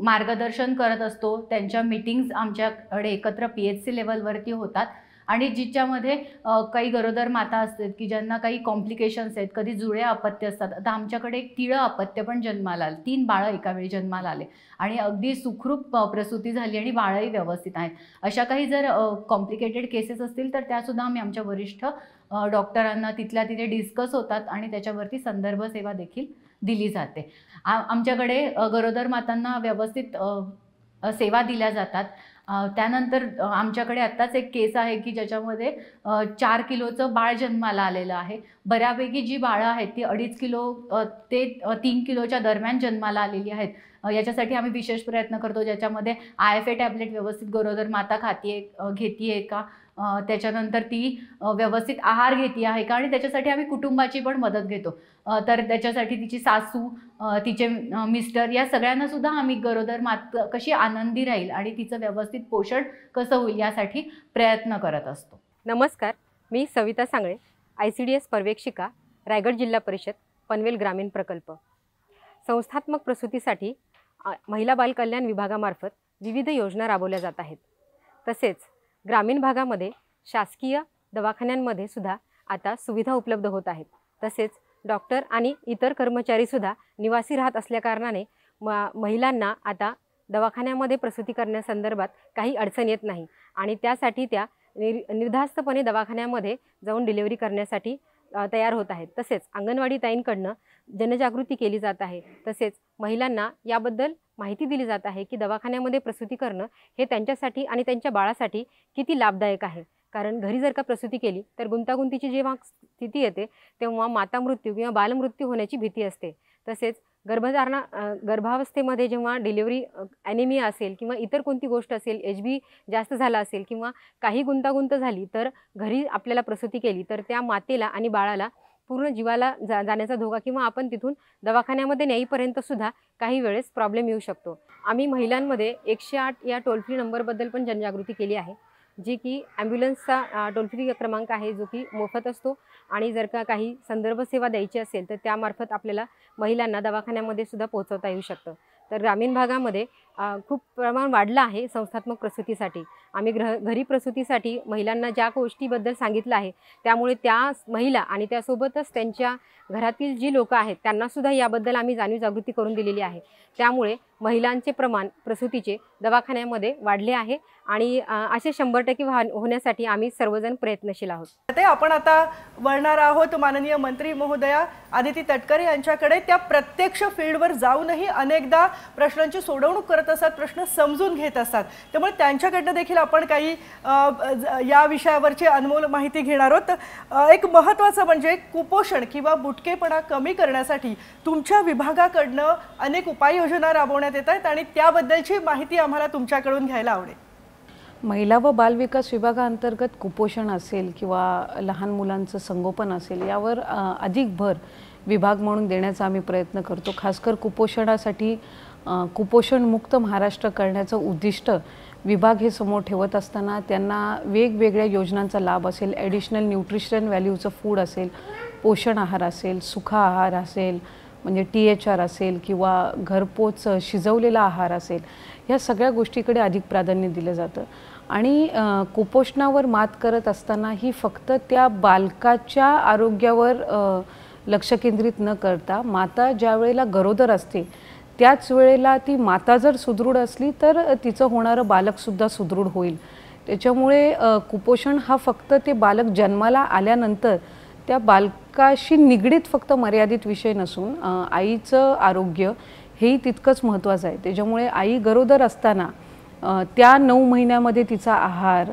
मार्गदर्शन करत असतो. त्यांच्या मीटिंग्स आमच्याकडे एकत्र PHC लेवलवरती होतात आणि जिच्यामध्ये काही गरोदर माता असतात की ज्यांना काही कॉम्प्लिकेशन्स आहेत, कधी जुळे अपत्य असतात. आता आमच्याकडे एक तिळं अपत्य पण जन्माला आलं, 3 बाळं एका वेळी जन्माला आले आणि अगदी सुखरूप प्रसूती झाली आणि बाळंही व्यवस्थित आहेत. अशा काही जर कॉम्प्लिकेटेड केसेस असतील तर त्यासुद्धा आम्ही आमच्या वरिष्ठ डॉक्टरांना तिथल्या तिथे डिस्कस होतात आणि त्याच्यावरती संदर्भ सेवा देखील दिली जाते. आमच्याकडे गरोदर मातांना व्यवस्थित सेवा दिल्या जातात. त्यानंतर आमच्याकडे आत्ताच एक केस आहे की ज्याच्यामध्ये 4 किलोचं बाळ जन्माला आलेलं आहे. बऱ्यापैकी जी बाळं आहेत ती 2.5 किलो ते 3 किलोच्या दरम्यान जन्माला आलेली आहेत. याच्यासाठी आम्ही विशेष प्रयत्न करतो, ज्याच्यामध्ये IFA टॅबलेट व्यवस्थित गरोदर माता घेतीये का, त्याच्यानंतर ती व्यवस्थित आहार घेते आहे का आणि त्याच्यासाठी आम्ही कुटुंबाची पण मदत घेतो. तर त्याच्यासाठी तिची सासू, तिचे मिस्टर या सगळ्यांना सुद्धा आम्ही गरोदर माता कशी आनंदी राहील आणि तिचं व्यवस्थित पोषण कसं होईल यासाठी प्रयत्न करत असतो. नमस्कार, मी सविता सांगळे, ICDS पर्यवेक्षिका, रायगड जिल्हा परिषद, पनवेल ग्रामीण प्रकल्प. संस्थात्मक प्रसूतीसाठी महिला बाल कल्याण विभागामार्फत विविध योजना राबवल्या जात आहेत. तसेच ग्रामीण भागामध्ये शासकीय दवाखान्यांमध्ये सुद्धा आता सुविधा उपलब्ध होत आहेत. तसेच डॉक्टर आणि इतर कर्मचारीसुद्धा निवासी राहत असल्याकारणाने महिलांना आता दवाखान्यामध्ये प्रसूती करण्यासंदर्भात काही अडचण येत नाही आणि त्यासाठी त्या निर्धास्तपणे दवाखान्यामध्ये जाऊन डिलिव्हरी करण्यासाठी तयार होत आहेत. तसेच अंगणवाडी ताईंकडनं जनजागृती केली जात आहे. तसेच महिलांना याबद्दल माहिती दिली जात आहे की दवाखान्यामध्ये प्रसूती करणं हे त्यांच्यासाठी आणि त्यांच्या बाळासाठी किती लाभदायक आहे. कारण घरी जर का प्रसूती केली तर गुंतागुंतीची जेव्हा स्थिती येते तेव्हा मातामृत्यू किंवा बालमृत्यू होण्याची भीती असते. तसेच गर्भावस्थेमध्ये जेव्हा डिलिव्हरी ॲनिमिया असेल किंवा इतर कोणती गोष्ट असेल, HB जास्त झाला असेल किंवा काही गुंतागुंत झाली तर घरी आपल्याला प्रसूती केली तर त्या मातेला आणि बाळाला पूर्ण जीवाला जाण्याचा धोका किंवा आपण तिथून दवाखान्यामध्ये नेईपर्यंतसुद्धा काही वेळेस प्रॉब्लेम येऊ शकतो. आम्ही महिलांमध्ये 108 या टोल फ्री नंबरबद्दल पण जनजागृती केली आहे, जी की ॲम्ब्युलन्सचा टोल फ्री क्रमांक आहे जो की मोफत असतो आणि जर का काही संदर्भ सेवा द्यायची असेल तर त्यामार्फत आपल्याला महिलांना दवाखान्यामध्ये सुद्धा पोहोचवता येऊ शकतं. तर ग्रामीण भागामध्ये खूप प्रमाण वाढलं आहे संस्थात्मक प्रसूतीसाठी. आम्ही घरी प्रसूतीसाठी महिलांना ज्या गोष्टीबद्दल सांगितलं आहे त्यामुळे त्या महिला आणि त्यासोबतच त्यांच्या घरातील जी लोकं आहेत त्यांनासुद्धा याबद्दल आम्ही जाणीव जागृती करून दिलेली आहे. त्यामुळे महिलांचे प्रमाण प्रसूतीचे दवाखान्यामध्ये वाढले आहे आणि असे 100% होण्यासाठी आम्ही सर्वजण प्रयत्नशील आहोत. ते आपण आता वळणार आहोत माननीय मंत्री महोदया आदिती तटकरे यांच्याकडे. त्या प्रत्यक्ष फील्डवर जाऊनही अनेकदा प्रश्नांची सोडवणूक करत असतात, प्रश्न समजून घेत असतात. त्यामुळे त्यांच्याकडनं देखील आपण काही या विषयावरची अनमोल माहिती घेणार आहोत. एक महत्त्वाचं म्हणजे कुपोषण किंवा बुटकेपणा कमी करण्यासाठी तुमच्या विभागाकडनं अनेक उपाययोजना राबवण्यात येत आहेत आणि त्याबद्दलची माहिती आम्हाला तुमच्याकडून घ्यायला आवडेल. महिला व बालविकास विभागाअंतर्गत कुपोषण असेल किंवा लहान मुलांचं संगोपन असेल यावर अधिक भर विभाग म्हणून देण्याचा आम्ही प्रयत्न करतो. खासकर कुपोषणासाठी कुपोषणमुक्त महाराष्ट्र करण्याचं उद्दिष्ट विभाग हे समोर ठेवत असताना त्यांना वेगवेगळ्या योजनांचा लाभ असेल, ॲडिशनल न्यूट्रिशन व्हॅल्यूचं फूड असेल, पोषण आहार असेल, सुखा आहार असेल, म्हणजे THR असेल किंवा घरपोच शिजवलेला आहार असेल, ह्या सगळ्या गोष्टीकडे अधिक प्राधान्य दिलं जातं. आणि कुपोषणावर मात करत असताना ही फक्त त्या बालकाच्या आरोग्यावर लक्ष केंद्रित न करता माता ज्या वेळेला गरोदर असते त्याच वेळेला ती माता जर सुदृढ असली तर तिचं होणारं बालकसुद्धा सुदृढ होईल. त्याच्यामुळे कुपोषण हा फक्त ते बालक जन्माला आल्यानंतर त्या बालकाशी निगडीत फक्त मर्यादित विषय नसून आईचं आरोग्य हेही तितकंच महत्त्वाचं आहे. त्याच्यामुळे आई गरोदर असताना त्या 9 महिन्यामध्ये तिचा आहार,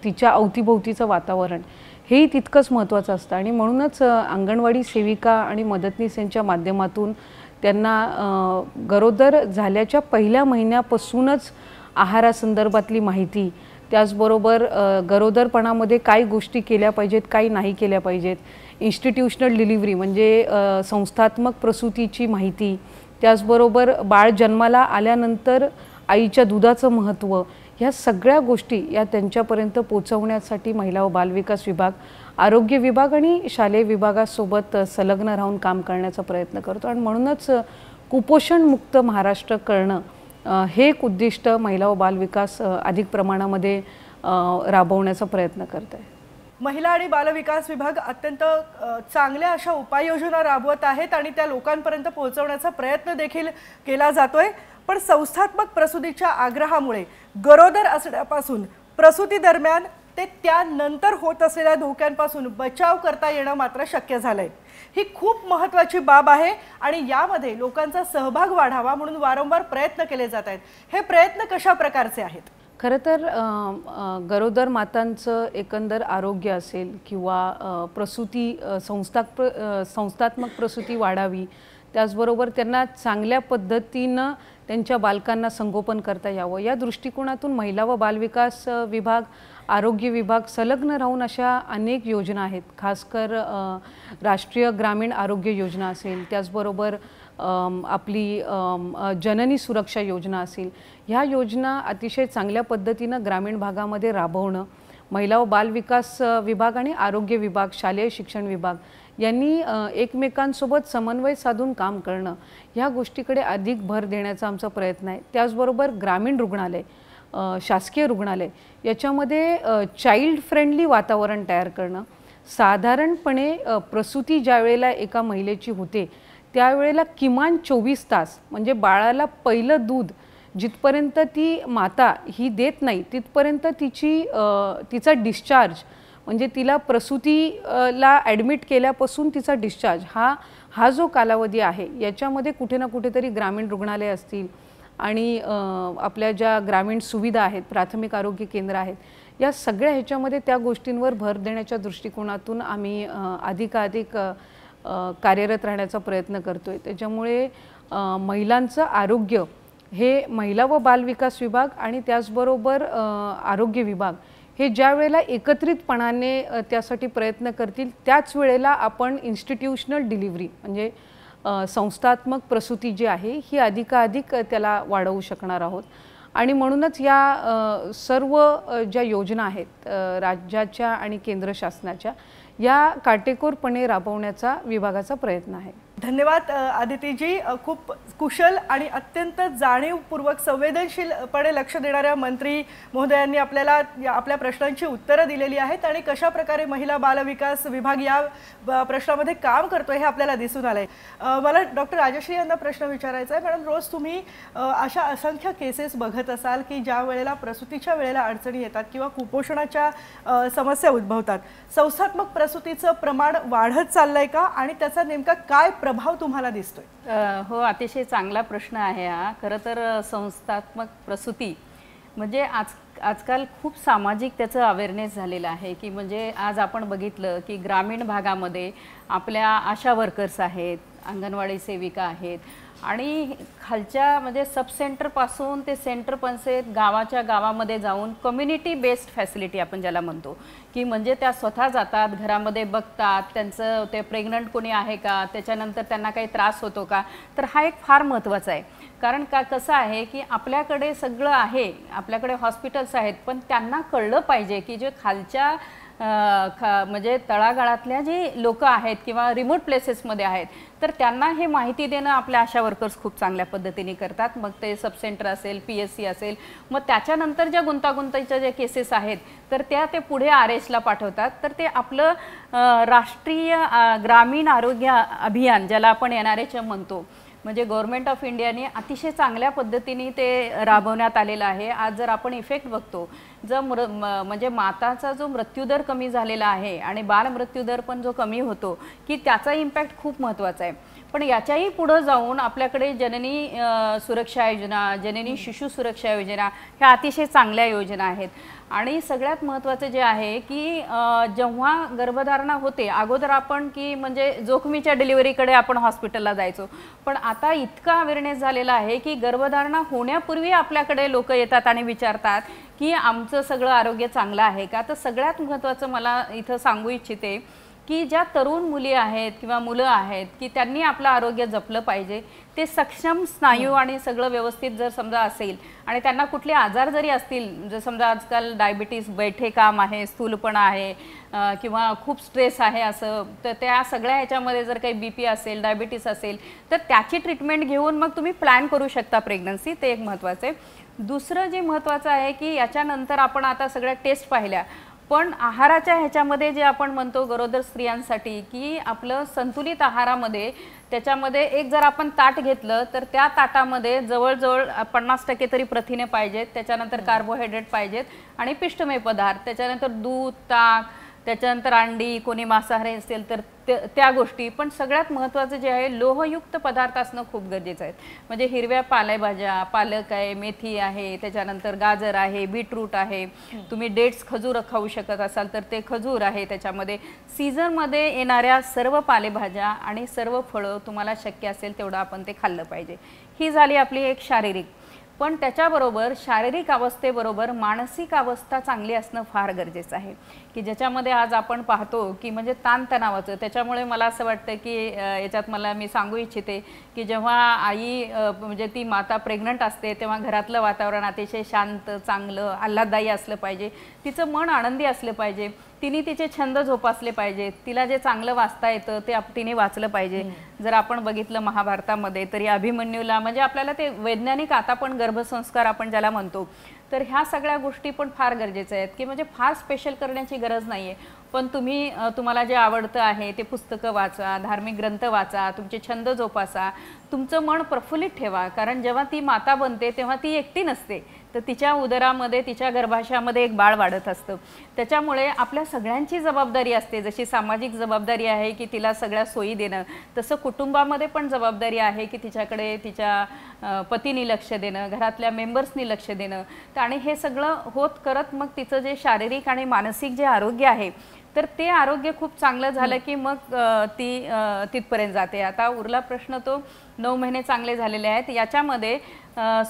तिच्या अवतीभोवतीचं वातावरण हेही तितकंच महत्त्वाचं असतं. आणि म्हणूनच अंगणवाडी सेविका आणि मदतनीस यांच्या माध्यमातून त्यांना गरोदर झाल्याच्या पहिल्या महिन्यापासूनच आहारासंदर्भातली माहिती, त्याचबरोबर गरोदरपणामध्ये काय गोष्टी केल्या पाहिजेत, काही नाही केल्या पाहिजेत, इन्स्टिट्यूशनल डिलिव्हरी म्हणजे संस्थात्मक प्रसूतीची माहिती, त्याचबरोबर बाळ जन्माला आल्यानंतर आईच्या दुधाचं महत्त्व, ह्या सगळ्या गोष्टी या त्यांच्यापर्यंत पोचवण्यासाठी महिला व बालविकास विभाग, आरोग्य विभाग आणि शालेय विभागासोबत संलग्न राहून काम करण्याचा प्रयत्न करतो. आणि म्हणूनच कुपोषणमुक्त महाराष्ट्र करणं हे एक उद्दिष्ट महिला व बालविकास अधिक प्रमाणामध्ये राबवण्याचा प्रयत्न करत आहे. महिला आणि बालविकास विभाग अत्यंत चांगल्या अशा उपाययोजना राबवत आहेत आणि त्या लोकांपर्यंत पोहोचवण्याचा प्रयत्न देखील केला जातोय. पण संस्थात्मक प्रसूतीच्या आग्रहामुळे गरोदर असण्यापासून प्रसूती दरम्यान ते त्यानंतर होत असलेल्या धोक्यांपासून बचाव करता येणं मात्र शक्य झालंय. ही खूप महत्त्वाची बाब आहे आणि यामध्ये लोकांचा सहभाग वाढावा म्हणून वारंवार प्रयत्न केले जात आहेत. हे प्रयत्न कशा प्रकारचे आहेत? खरं तर गरोदर मातांचं एकंदर आरोग्य असेल किंवा प्रसूती संस्थात्मक प्रसूती वाढावी, त्याचबरोबर त्यांना चांगल्या पद्धतीनं त्यांच्या बालकांना संगोपन करता यावं, या दृष्टिकोनातून महिला व बालविकास विभाग, आरोग्य विभाग संलग्न राहून अशा अनेक योजना आहेत. खासकर राष्ट्रीय ग्रामीण आरोग्य योजना असेल, त्याचबरोबर आपली जननी सुरक्षा योजना असेल, ह्या योजना अतिशय चांगल्या पद्धतीनं ग्रामीण भागामध्ये राबवणं महिला व बालविकास विभाग आणि आरोग्य विभाग, शालेय शिक्षण विभाग यांनी एकमेकांसोबत समन्वय साधून काम करणं, ह्या गोष्टीकडे अधिक भर देण्याचा आमचा प्रयत्न आहे. त्याचबरोबर ग्रामीण रुग्णालय, शासकीय रुग्णालय याच्यामध्ये चाइल्ड फ्रेंडली वातावरण तयार करणं. साधारणपणे प्रसूती ज्या वेळेला एका महिलेची होते त्यावेळेला किमान 24 तास म्हणजे बाळाला पहिलं दूध जिथपर्यंत ती माता ही देत नाही तिथपर्यंत तिचा डिस्चार्ज म्हणजे तिला प्रसूतीला ॲडमिट केल्यापासून तिचा डिस्चार्ज हा जो कालावधी आहे याच्यामध्ये कुठे ना कुठेतरी ग्रामीण रुग्णालय असतील आणि आपल्या ज्या ग्रामीण सुविधा आहेत, प्राथमिक आरोग्य केंद्र आहेत, या सगळ्या ह्याच्यामध्ये त्या गोष्टींवर भर देण्याच्या दृष्टिकोनातून आम्ही अधिकाधिक कार्यरत राहण्याचा प्रयत्न करतोय. त्याच्यामुळे महिलांचं आरोग्य हे महिला व बालविकास विभाग आणि त्याचबरोबर आरोग्य विभाग हे ज्या वेळेला एकत्रितपणाने त्यासाठी प्रयत्न करतील त्याच वेळेला आपण इन्स्टिट्यूशनल डिलिव्हरी म्हणजे संस्थात्मक प्रसूती जी आहे ही अधिकाधिक त्याला वाढवू शकणार आहोत. आणि म्हणूनच या सर्व ज्या योजना आहेत राज्याच्या आणि केंद्र शासनाच्या या काटेकोरपणे राबवण्याचा विभागाचा प्रयत्न आहे. धन्यवाद आदितीजी. खूप कुशल आणि अत्यंत जाणीवपूर्वक संवेदनशीलपणे लक्ष देणाऱ्या मंत्री महोदयांनी आपल्याला आपल्या प्रश्नांची उत्तरं दिलेली आहेत आणि कशा प्रकारे महिला बालविकास विभाग या प्रश्नामध्ये काम करतोय हे आपल्याला दिसून आलंय. मला डॉक्टर राजश्री यांना प्रश्न विचारायचा आहे. मॅडम, रोज तुम्ही अशा असंख्य केसेस बघत असाल की ज्या वेळेला प्रसूतीच्या वेळेला अडचणी येतात किंवा कुपोषणाच्या समस्या उद्भवतात, संस्थात्मक प्रसूतीचं प्रमाण वाढत चाललंय का आणि त्याचा नेमका काय प्रभाव तुम्हाला दिसतोय? हो, अतिशय चांगला प्रश्न आहे हा. खरं तर संस्थात्मक प्रसूती म्हणजे आजकाल खूप सामाजिक त्याचं अवेअरनेस झालेलं आहे की म्हणजे आज आपण बघितलं की ग्रामीण भागामध्ये आपल्या आशा वर्कर्स आहेत, अंगणवाडी सेविका आहेत आणि खालच्या म्हणजे सब सेंटरपासून ते सेंटरपर्यंत गावाच्या गावामध्ये जाऊन कम्युनिटी बेस्ड फॅसिलिटी आपण ज्याला म्हणतो की म्हणजे त्या स्वतः जातात, घरामध्ये बघतात, त्यांचं ते प्रेग्नंट कोणी आहे का, त्याच्यानंतर त्यांना काही त्रास होतो का. तर हा एक फार महत्त्वाचा आहे. कारण कसं आहे की आपल्याकडे सगळं आहे, आपल्याकडे हॉस्पिटल्स आहेत, पण त्यांना कळलं पाहिजे की जे खालच्या म्हणजे तळागाळातल्या जे लोक आहेत किंवा रिमोट प्लेसेसमध्ये आहेत तर त्यांना हे माहिती देणं आपल्या आशा वर्कर्स खूप चांगल्या पद्धतीने करतात. मग ते सब सेंटर असेल, PSC असेल, मग त्याच्यानंतर ज्या गुंतागुंतीच्या ज्या केसेस आहेत तर त्या ते पुढे RHला पाठवतात. तर ते आपलं राष्ट्रीय ग्रामीण आरोग्य अभियान ज्याला आपण NRH म्हणतो, म्हणजे गव्हर्नमेंट ऑफ इंडियाने अतिशय चांगल्या पद्धतीने ते राबवण्यात आलेलं आहे. आज जर आपण इफेक्ट बघतो, जर म्हणजे माताचा जो मृत्यूदर कमी झालेला आहे आणि बाल मृत्यूदर पण जो कमी होतो की त्याचा इम्पॅक्ट खूप महत्त्वाचा आहे. पण याच्याही पुढं जाऊन आपल्याकडे जननी सुरक्षा योजना, जननी शिशु सुरक्षा योजना ह्या अतिशय चांगल्या योजना आहेत. आणि सगळ्यात महत्त्वाचं जे आहे की जेव्हा गर्भधारणा होते अगोदर आपण की म्हणजे जोखमीच्या डिलिव्हरीकडे आपण हॉस्पिटलला जायचो, पण आता इतका अवेअरनेस झालेला आहे की गर्भधारणा होण्यापूर्वी आपल्याकडे लोक येतात आणि विचारतात की आमचं सगळं आरोग्य चांगलं आहे का. तर सगळ्यात महत्त्वाचं मला इथं सांगू इच्छिते की ज्या तरुण मुली आहेत किंवा मुलं आहेत की त्यांनी आपलं आरोग्य जपलं पाहिजे. ते सक्षम स्नायू आणि सगळं व्यवस्थित जर समजा असेल आणि त्यांना कुठले आजार जरी असतील, जर समजा आजकाल डायबिटीस बैठे काम आहे, स्थूलपणा आहे किंवा खूप स्ट्रेस आहे असं, तर त्या सगळ्या ह्याच्यामध्ये जर काही BP असेल, डायबिटीस असेल तर त्याची ट्रीटमेंट घेऊन मग तुम्ही प्लॅन करू शकता प्रेग्नन्सी. ते एक महत्त्वाचं आहे. दुसरं जे महत्त्वाचं आहे की याच्यानंतर आपण आता सगळ्या टेस्ट पाहिल्या, पण आहाराच्या ह्याच्यामध्ये जे आपण म्हणतो गरोदर स्त्रियांसाठी की आपलं संतुलित आहारामध्ये त्याच्यामध्ये एक जर आपण ताट घेतलं तर त्या ताटामध्ये जवळजवळ 50% तरी प्रथिने पाहिजेत, त्याच्यानंतर कार्बोहायड्रेट पाहिजेत आणि पिष्टमय पदार्थ, त्याच्यानंतर दूध, ताक, त्याच्यानंतर अंडी, कोणी मांसाहारी असेल तर त्या गोष्टी. पण सगळ्यात महत्त्वाचं जे आहे लोहयुक्त पदार्थ असणं खूप गरजेचं आहे. म्हणजे हिरव्या पालेभाज्या, पालक आहे, मेथी आहे, त्याच्यानंतर गाजर आहे, बीटरूट आहे, तुम्ही डेट्स खजूर खाऊ शकत असाल तर ते खजूर आहे. त्याच्यामध्ये सीझनमध्ये येणाऱ्या सर्व पालेभाज्या आणि सर्व फळं तुम्हाला शक्य असेल तेवढं आपण ते खाल्लं पाहिजे. ही झाली आपली एक शारीरिक. पण त्याच्याबरोबर शारीरिक अवस्थेबरोबर मानसिक अवस्था चांगली असणं फार गरजेचं आहे की ज्याच्यामध्ये आज आपण पाहतो की म्हणजे ताणतणावाचं. त्याच्यामुळे मला असं वाटतं की याच्यात मी सांगू इच्छिते की जेव्हा आई म्हणजे ती माता प्रेग्नंट असते तेव्हा घरातलं वातावरण अतिशय शांत, चांगलं, आल्हाददायी असलं पाहिजे. तिचं मन आनंदी असलं पाहिजे. तिने तिचे छंद जोपासले पाहिजेत. तिला जे चांगलं वाचता येतं ते तिने वाचलं पाहिजे. जर आपण बघितलं महाभारतामध्ये तरी अभिमन्यूला म्हणजे आपल्याला ते वैज्ञानिक आता पण गर्भसंस्कार आपण ज्याला म्हणतो तर ह्या सगळ्या गोष्टी पण फार गरजेच्या आहेत की म्हणजे फार स्पेशल करण्याची गरज नाही आहे. पण तुम्हाला जे आवडतं आहे ते पुस्तकं वाचा, धार्मिक ग्रंथ वाचा, तुमचे छंद जोपासा, तुमचं मन प्रफुल्लित ठेवा. कारण जेव्हा ती माता बनते तेव्हा ती एकटी नसते, तर तिच्या उदरामध्ये, तिच्या गर्भाशयामध्ये एक बाळ वाढत असतं. त्याच्यामुळे आपल्या सगळ्यांची जबाबदारी असते. जशी सामाजिक जबाबदारी आहे की तिला सगळ्या सोयी देणं, तसं कुटुंबामध्ये पण जबाबदारी आहे की तिच्याकडे तिच्या पतीने लक्ष देणं, घरातल्या मेंबर्सनी लक्ष देणं. आणि हे सगळं होत करत मग तिचं जे शारीरिक आणि मानसिक जे आरोग्य आहे तर ते आरोग्य खूप चांगलं झालं की मग ती तिथपर्यंत जाते. आता उरला प्रश्न तो 9 महिने चांगले झालेले आहेत. याच्यामध्ये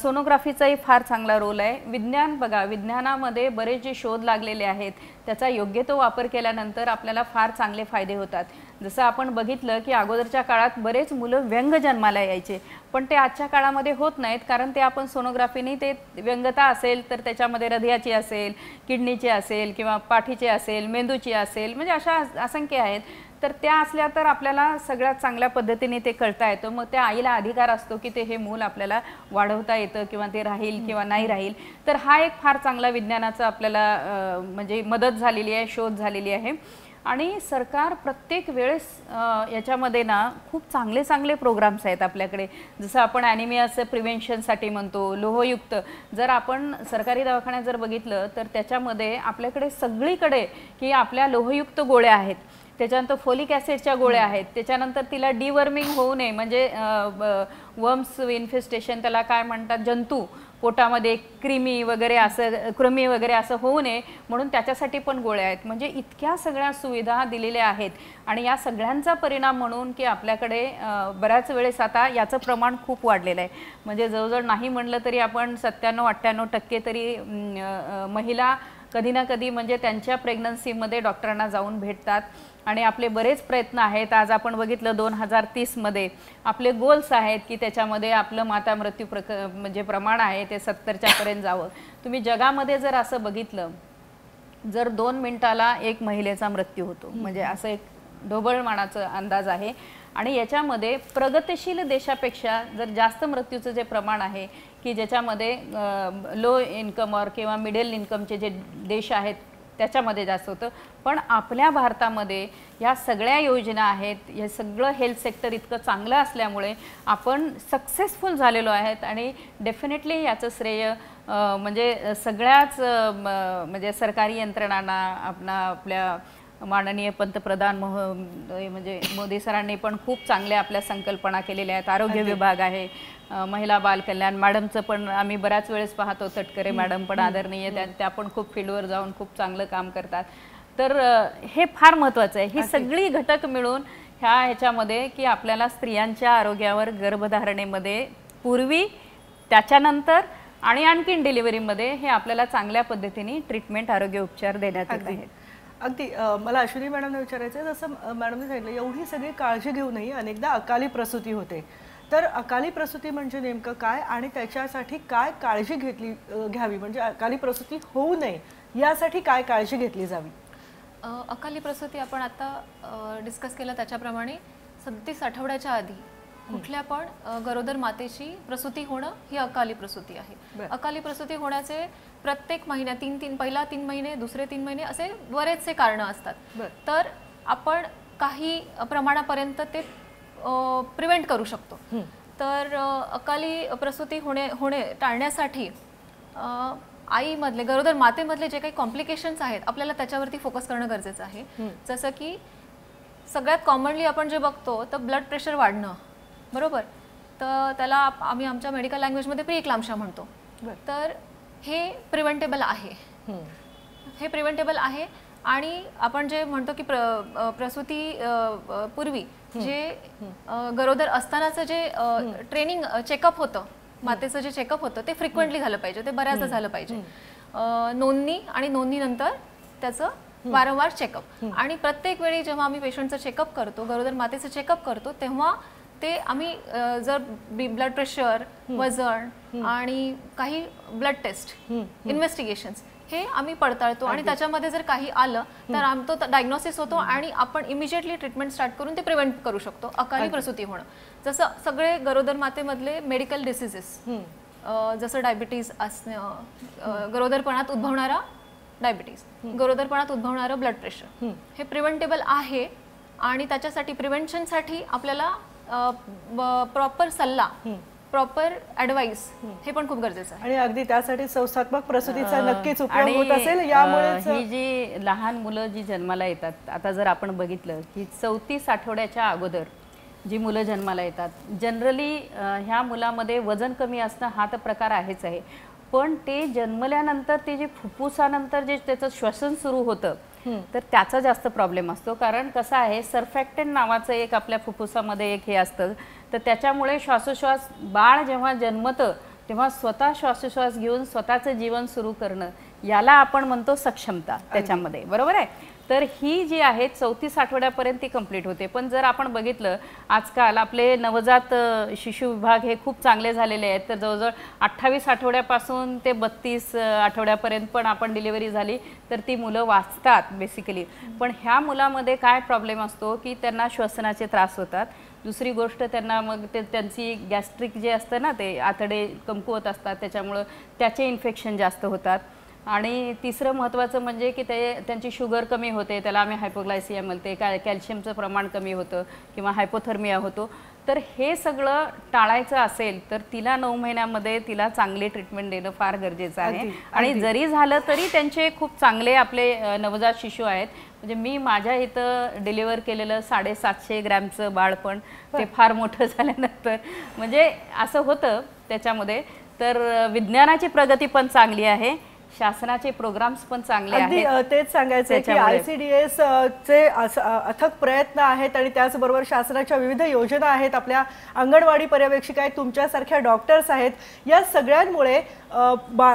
सोनोग्राफीचाही फार चांगला रोल आहे. विज्ञान बघा, विज्ञानामध्ये बरेच जे शोध लागलेले आहेत त्याचा योग्य तो वापर केल्यानंतर आपल्याला फार चांगले फायदे होतात. जसं आपण बघितलं की अगोदरच्या काळात बरेच मुलं व्यंग जन्माला यायचे, पण ते आजच्या काळामध्ये होत नाहीत. कारण ते आपण सोनोग्राफीने ते व्यंगता असेल तर त्याच्यामध्ये हृदयाची असेल, किडनीची असेल किंवा पाठीची असेल, मेंदूची असेल, म्हणजे अशा असंख्य आहेत. तर त्या असल्या तर आपल्याला सगळ्यात चांगल्या पद्धतीने ते कळता येतं. मग त्या आईला अधिकार असतो की ते हे मूल आपल्याला वाढवता येतं किंवा ते राहील किंवा नाही राहील. तर हा एक फार चांगला विज्ञानाचा आपल्याला म्हणजे मदत झालेली आहे, शोध झालेली आहे. आणि सरकार प्रत्येक वेळेस याच्यामध्ये ना खूप चांगले चांगले प्रोग्राम्स आहेत आपल्याकडे. जसं आपण ॲनिमियाचं प्रिव्हेन्शनसाठी म्हणतो, लोहयुक्त. जर आपण सरकारी दवाखान्यात जर बघितलं तर त्याच्यामध्ये आपल्याकडे सगळीकडे की आपल्या लोहयुक्त गोळ्या आहेत, त्याच्यानंतर फोलिक ॲसिडच्या गोळ्या आहेत, त्याच्यानंतर तिला डिवर्मिंग होऊ नये म्हणजे वर्म्स इन्फेस्टेशन त्याला काय म्हणतात, जंतू पोटामध्ये कृमी वगैरे असं होऊ नये म्हणून त्याच्यासाठी पण गोळ्या आहेत. म्हणजे इतक्या सगळ्या सुविधा दिलेल्या आहेत आणि या सगळ्यांचा परिणाम म्हणून की आपल्याकडे बऱ्याच वेळेस आता याचं प्रमाण खूप वाढलेलं आहे. म्हणजे जवळजवळ नाही म्हणलं तरी आपण 97-98% तरी महिला कधी ना कधी म्हणजे त्यांच्या प्रेग्नन्सीमध्ये डॉक्टरांना जाऊन भेटतात आणि आपले बरेच प्रयत्न आहेत. आज आपण बघितलं 2030 मध्ये आपले गोल्स आहेत की त्याच्यामध्ये आपलं माता मृत्यू म्हणजे प्रमाण आहे ते 70च्या पर्यंत जावं. तुम्ही जगामध्ये जर असं बघितलं, जर 2 मिनिटाला एक महिलेचा मृत्यू होतो, म्हणजे असं एक ढोबळमानाचा अंदाज आहे. आणि याच्यामध्ये प्रगतिशील देशापेक्षा जर जास्त मृत्यूचं जे प्रमाण आहे की ज्याच्यामध्ये लो इन्कम किंवा मिडल इन्कमचे जे देश आहेत त्याच्यामध्ये जास्त होतं. पण आपल्या भारतामध्ये ह्या सगळ्या योजना आहेत, हे सगळं हेल्थ सेक्टर इतकं चांगलं असल्यामुळे आपण सक्सेसफुल झालेलो आहेत. आणि डेफिनेटली याचं श्रेय म्हणजे सगळ्याच म्हणजे सरकारी यंत्रणांना आपल्या माननीय पंतप्रधान म्हणजे मोदी सरांनी पण खूप चांगल्या आपल्या संकल्पना केलेल्या आहेत. आरोग्य विभाग आहे, महिला बाल कल्याण मॅडमचं पण आम्ही बऱ्याच वेळेस पाहतो, तटकरे मॅडम पण आदरणीय, त्या पण खूप फील्डवर जाऊन खूप चांगलं काम करतात. तर हे फार महत्त्वाचं आहे. ही सगळी घटक मिळून ह्याच्यामध्ये की आपल्याला स्त्रियांच्या आरोग्यावर गर्भधारणेमध्ये पूर्वी, त्याच्यानंतर आणि आणखीन डिलिव्हरीमध्ये हे आपल्याला चांगल्या पद्धतीने ट्रीटमेंट आरोग्य उपचार देण्यात येत आहेत. अगदी मला अश्विनी मॅडमने विचारायचं आहे, जसं मॅडमने सांगितलं एवढी सगळी काळजी घेऊनही अनेकदा अकाली प्रसूती होते. तर अकाली प्रसूती म्हणजे नेमकं काय आणि त्याच्यासाठी काय काळजी घ्यावी, म्हणजे अकाली प्रसूती होऊ नये यासाठी काय काळजी घेतली जावी? अकाली प्रसूती आपण आता डिस्कस केलं त्याच्याप्रमाणे 37 आठवड्याच्या आधी कुठल्या पण गरोदर मातेची प्रसूती होणं ही अकाली प्रसूती आहे. अकाली प्रसूती होण्याचे प्रत्येक महिन्यात पहिला 3 महिने, दुसरे 3 महिने असे बरेचसे कारणं असतात. तर आपण काही प्रमाणापर्यंत ते प्रिव्हेंट करू शकतो. तर अकाली प्रसूती होणे टाळण्यासाठी आईमधले, गरोदर मातेमधले जे काही कॉम्प्लिकेशन्स आहेत आपल्याला त्याच्यावरती फोकस करणं गरजेचं आहे. जसं की सगळ्यात कॉमनली आपण जे बघतो तर ब्लड प्रेशर वाढणं, बरोबर, तर त्याला आम्ही आमच्या मेडिकल लँग्वेजमध्ये प्रीक्लाम्शिया म्हणतो. तर हे प्रिव्हेंटेबल आहे. आणि आपण जे म्हणतो की प्रसूती पूर्वी जे गरोदर असतानाचं जे ट्रेनिंग चेकअप होतं, मातेचं जे चेकअप होतं ते फ्रिक्वेंटली झालं पाहिजे, ते बऱ्याचदा झालं पाहिजे. नोंदणी आणि नोंदणीनंतर त्याचं वारंवार चेकअप. आणि प्रत्येक वेळी जेव्हा आम्ही पेशंटचं चेकअप करतो, गरोदर मातेचं चेकअप करतो, तेव्हा ते आम्ही जर ब्लड प्रेशर, वजन आणि काही ब्लड टेस्ट, इन्व्हेस्टिगेशन्स हे आम्ही पडताळतो. आणि त्याच्यामध्ये जर काही आलं तर आमतो डायग्नोसिस होतो आणि आपण इमिजिएटली ट्रीटमेंट स्टार्ट करून ते प्रिव्हेंट करू शकतो अकाली प्रसूती होणं. जसं सगळे गरोदर मातेमधले मेडिकल डिसीजेस, जसं डायबिटीज असणं, गरोदरपणात उद्भवणारा डायबिटीज, गरोदरपणात उद्भवणारं ब्लड प्रेशर, हे प्रिव्हेंटेबल आहे. आणि त्याच्यासाठी प्रिव्हेंशनसाठी आपल्याला प्रॉपर सल्ला, प्रॉपर ॲडवाइस हे पण खूप गरजेचं आहे. आणि अगदी त्यासाठी संस्थात्मक प्रसूतीचा नक्कीच उपयोग होत असेल. यामुळे ही जी लहान मुलं जी जन्माला येतात, आता जर आपण बघितलं की 34 आठवड्याच्या अगोदर जी मुलं जन्माला येतात, जनरली ह्या मुलामध्ये वजन कमी असणं हा तर प्रकार आहेच आहे. पण ते जन्मल्यानंतर ते जे फुफ्फुसानंतर जे त्याचं श्वसन सुरू होतं तर त्याचा जास्त प्रॉब्लेम असतो. कारण कसं आहे, सर्फॅक्टंट नावाचं एक आपल्या फुफ्फुसामध्ये एक हे असतं, तर त्याच्यामुळे श्वासोश्वास बाळ जेव्हा जन्मतं तेव्हा स्वतः श्वासोश्वास घेऊन स्वतःचं जीवन सुरू करणं याला आपण म्हणतो सक्षमता त्याच्यामध्ये, बरोबर आहे. तर ही जी आहे 34 आठवड्यापर्यंत ती कंप्लीट होते. पण जर आपण बघितलं आजकाल आपले नवजात शिशु विभाग हे खूप चांगले झालेले आहेत. तर जवळजवळ 28 आठवड्यापासून ते 32 आठवड्यापर्यंत पण आपण डिलिव्हरी झाली तर ती मुलं वाचतात बेसिकली. पण ह्या मुलामध्ये काय प्रॉब्लेम असतो की त्यांना श्वसनाचे त्रास होतात. दुसरी गोष्ट त्यांना मग त्यांची गॅस्ट्रिक जे असतं ना, ते आतडे कमकुवत असतात, त्याच्यामुळं त्याचे इन्फेक्शन जास्त होतात. आणि तिसरं महत्त्वाचं म्हणजे की त्यांची शुगर कमी होते, त्याला आम्ही हायपोग्लायसिया म्हणते, कॅल्शियमचं प्रमाण कमी होतं किंवा हायपोथर्मिया होतो. तर हे सगळं टाळायचं असेल तर तिला 9 महिन्यामध्ये तिला चांगली ट्रीटमेंट देणं फार गरजेचं आहे. आणि जरी झालं तरी त्यांचे खूप चांगले आपले नवजात शिशु आहेत. म्हणजे मी माझ्या इथं डिलिव्हर केलेलं 750 ग्रॅमचं बाळ पण ते फार मोठं झाल्यानंतर म्हणजे असं होतं त्याच्यामध्ये. तर विज्ञानाची प्रगती पण चांगली आहे, शासनाचे प्रोग्राम्स पण चांगले अगदी आहेत. तेच सांगायचं की त्याच्यामुळे. ICDS चे अथक प्रयत्न आहेत आणि त्याचबरोबर शासनाच्या विविध योजना आहेत, आपल्या अंगणवाडी पर्यवेक्षिका आहेत, तुमच्यासारख्या डॉक्टर्स आहेत, या सगळ्यांमुळे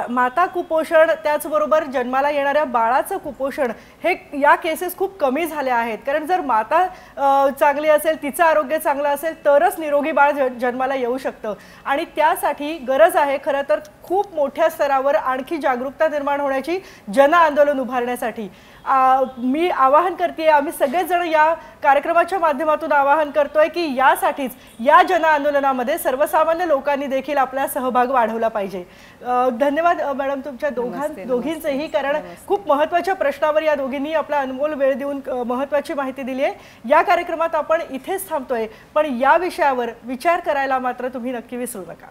माता कुपोषण त्याचबरोबर जन्माला येणाऱ्या बाळाचं कुपोषण हे या केसेस खूप कमी झाल्या आहेत. कारण जर माता चांगली असेल, तिचं आरोग्य चांगलं असेल तरच निरोगी बाळ जन्माला येऊ शकतं आणि त्यासाठी गरज आहे खरं तर खूप मोठ्या स्तरावर आणखी जागरूकता निर्माण होण्याची, जन आंदोलन उभारण्यासाठी. मी आवाहन करते, आम्ही सगळेच जण या कार्यक्रमाच्या माध्यमातून आवाहन करतोय की यासाठीच या जन आंदोलनामध्ये सर्वसामान्य लोकांनी देखील आपला सहभाग वाढवला पाहिजे. धन्यवाद मॅडम तुमच्या दोघींचेही, कारण खूप महत्त्वाच्या प्रश्नावर या दोघींनी आपला अनमोल वेळ देऊन महत्त्वाची माहिती दिली आहे. या कार्यक्रमात आपण इथेच थांबतोय, पण या विषयावर विचार करायला मात्र तुम्ही नक्की विसरू नका.